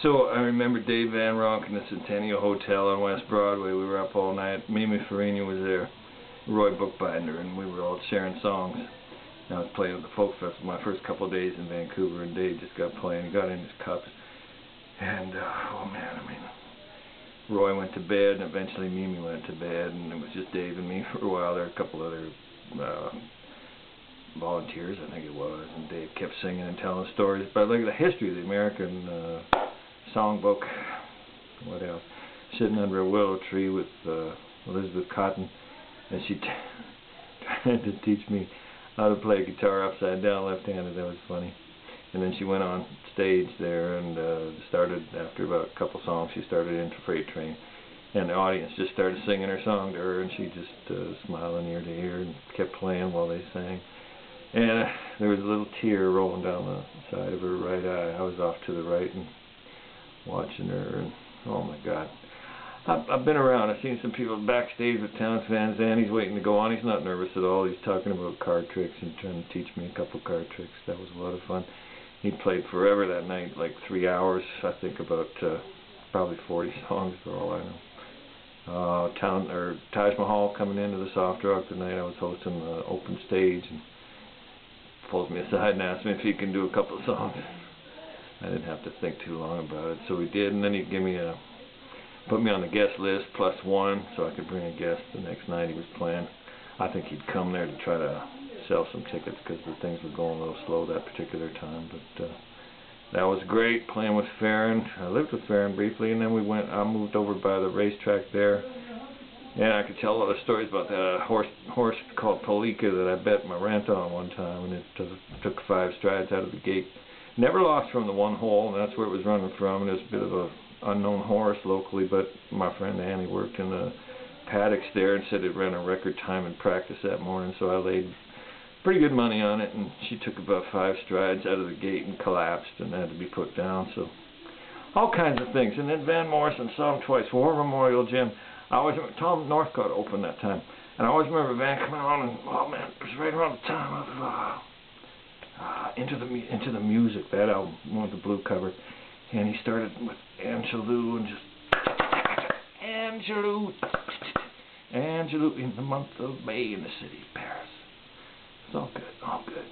So I remember Dave Van Ronk in the Centennial Hotel on West Broadway. We were up all night. Mimi Farina was there, Roy Bookbinder, and we were all sharing songs. And I was playing at the Folk Festival my first couple of days in Vancouver, and Dave just got playing. He got in his cups. And, oh man, I mean, Roy went to bed, and eventually Mimi went to bed, and it was just Dave and me for a while. There were a couple other volunteers, I think it was, and Dave kept singing and telling stories about like the history of the American songbook. What else? Sitting under a willow tree with Elizabeth Cotton, and she tried to teach me how to play guitar upside down left-handed. That was funny. And then she went on stage there and started, after about a couple songs, she started into Freight Train. And the audience just started singing her song to her, and she just smiling ear to ear and kept playing while they sang. And there was a little tear rolling down the side of her right eye. I was off to the right and watching her, and oh my God. I've been around. I've seen some people backstage with Townes Van Zandt. He's waiting to go on. He's not nervous at all. He's talking about card tricks and trying to teach me a couple card tricks. That was a lot of fun. He played forever that night, like 3 hours. I think about probably 40 songs for all I know. Taj Mahal coming into the Soft Rock tonight. I was hosting the open stage, and pulls me aside and asked me if he can do a couple of songs. I didn't have to think too long about it, so we did. And then he put me on the guest list +1, so I could bring a guest the next night he was playing. I think he'd come there to try to sell some tickets because the things were going a little slow that particular time. But that was great, playing with Farron. I lived with Farron briefly, and then I moved over by the racetrack there. And I could tell a lot of stories about that horse called Polika that I bet my rent on one time, and it took 5 strides out of the gate. Never lost from the one hole, and that's where it was running from. And it was a bit of an unknown horse locally, but my friend Annie worked in the paddocks there and said it ran a record time in practice that morning, so I laid pretty good money on it, and she took about 5 strides out of the gate and collapsed and had to be put down. So all kinds of things. And then Van Morrison saw him twice. War Memorial Gym. I always remember Tom Northcott opened that time, and I always remember Van coming on, and oh man, it was right around the time of Into the Music, that album, one with the blue cover, and he started with Angelou and just Angelou in the month of May in the city of Paris. It's all good, all good.